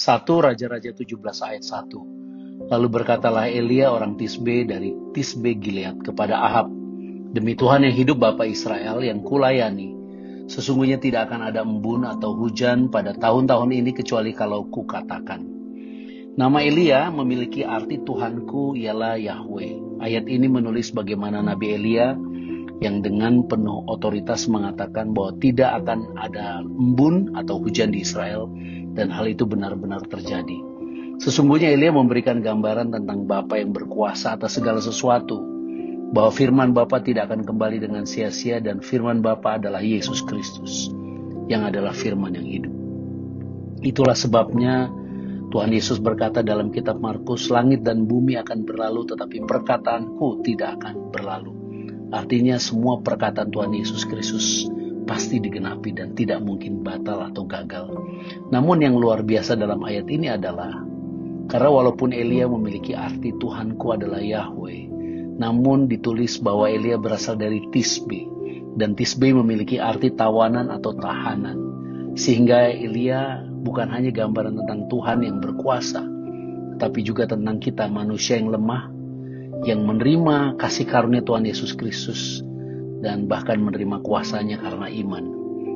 1 Raja-Raja 17 ayat 1. Lalu berkatalah Elia orang Tisbe dari Tisbe Gilead kepada Ahab, "Demi Tuhan yang hidup Bapa Israel yang kulayani, sesungguhnya tidak akan ada embun atau hujan pada tahun-tahun ini kecuali kalau kukatakan." Nama Elia memiliki arti Tuhanku ialah Yahweh. Ayat ini menulis bagaimana Nabi Elia yang dengan penuh otoritas mengatakan bahwa tidak akan ada embun atau hujan di Israel, dan hal itu benar-benar terjadi. Sesungguhnya Elia memberikan gambaran tentang Bapa yang berkuasa atas segala sesuatu, bahwa firman Bapa tidak akan kembali dengan sia-sia, dan firman Bapa adalah Yesus Kristus, yang adalah firman yang hidup. Itulah sebabnya Tuhan Yesus berkata dalam kitab Markus, "Langit dan bumi akan berlalu, tetapi perkataanku tidak akan berlalu." Artinya semua perkataan Tuhan Yesus Kristus pasti digenapi dan tidak mungkin batal atau gagal. Namun yang luar biasa dalam ayat ini adalah, karena walaupun Elia memiliki arti Tuhanku adalah Yahweh, namun ditulis bahwa Elia berasal dari Tisbe, dan Tisbe memiliki arti tawanan atau tahanan. Sehingga Elia bukan hanya gambaran tentang Tuhan yang berkuasa, tapi juga tentang kita manusia yang lemah, yang menerima kasih karunia Tuhan Yesus Kristus, dan bahkan menerima kuasanya karena iman.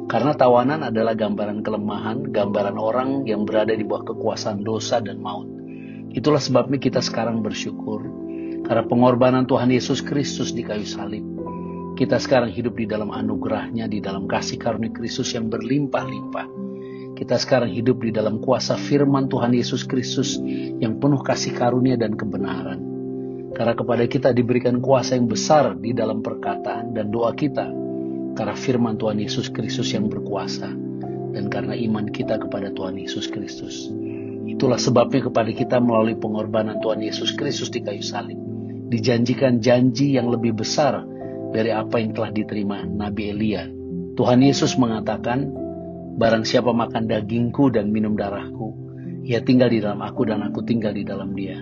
Karena tawanan adalah gambaran kelemahan, gambaran orang yang berada di bawah kekuasaan dosa dan maut. Itulah sebabnya kita sekarang bersyukur, karena pengorbanan Tuhan Yesus Kristus di kayu salib. Kita sekarang hidup di dalam anugerahnya, di dalam kasih karunia Kristus yang berlimpah-limpah. Kita sekarang hidup di dalam kuasa firman Tuhan Yesus Kristus yang penuh kasih karunia dan kebenaran. Karena kepada kita diberikan kuasa yang besar di dalam perkataan dan doa kita, karena firman Tuhan Yesus Kristus yang berkuasa, dan karena iman kita kepada Tuhan Yesus Kristus. Itulah sebabnya kepada kita melalui pengorbanan Tuhan Yesus Kristus di kayu salib, dijanjikan janji yang lebih besar dari apa yang telah diterima Nabi Elia. Tuhan Yesus mengatakan, "Barang siapa makan dagingku dan minum darahku, ia tinggal di dalam aku dan aku tinggal di dalam dia."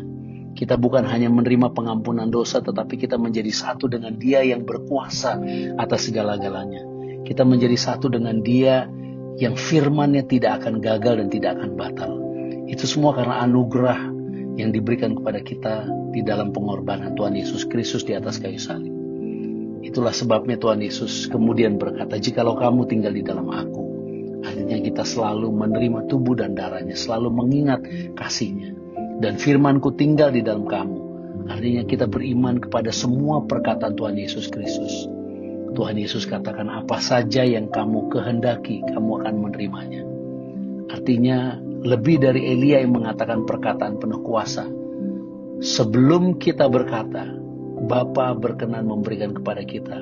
Kita bukan hanya menerima pengampunan dosa, tetapi kita menjadi satu dengan Dia yang berkuasa atas segala-galanya. Kita menjadi satu dengan Dia yang firman-Nya tidak akan gagal dan tidak akan batal. Itu semua karena anugerah yang diberikan kepada kita di dalam pengorbanan Tuhan Yesus Kristus di atas kayu salib. Itulah sebabnya Tuhan Yesus kemudian berkata, "Jikalau kamu tinggal di dalam aku," artinya kita selalu menerima tubuh dan darahnya, selalu mengingat kasih-Nya. "Dan firman-Ku tinggal di dalam kamu," artinya kita beriman kepada semua perkataan Tuhan Yesus Kristus. Tuhan Yesus katakan, "Apa saja yang kamu kehendaki, kamu akan menerimanya." Artinya lebih dari Elia yang mengatakan perkataan penuh kuasa. Sebelum kita berkata, Bapa berkenan memberikan kepada kita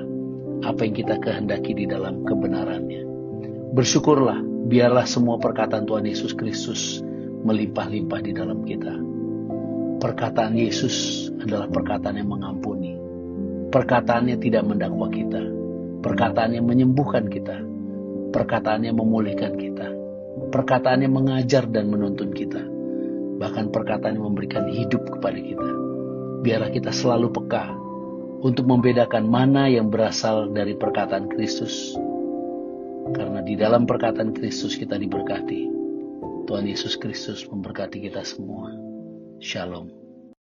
apa yang kita kehendaki di dalam kebenarannya. Bersyukurlah, biarlah semua perkataan Tuhan Yesus Kristus melimpah-limpah di dalam kita. Perkataan Yesus adalah perkataan yang mengampuni. Perkataannya tidak mendakwa kita. Perkataannya menyembuhkan kita. Perkataannya memulihkan kita. Perkataannya mengajar dan menuntun kita. Bahkan perkataannya memberikan hidup kepada kita. Biarlah kita selalu peka untuk membedakan mana yang berasal dari perkataan Kristus. Karena di dalam perkataan Kristus kita diberkati. Tuhan Yesus Kristus memberkati kita semua. Shalom.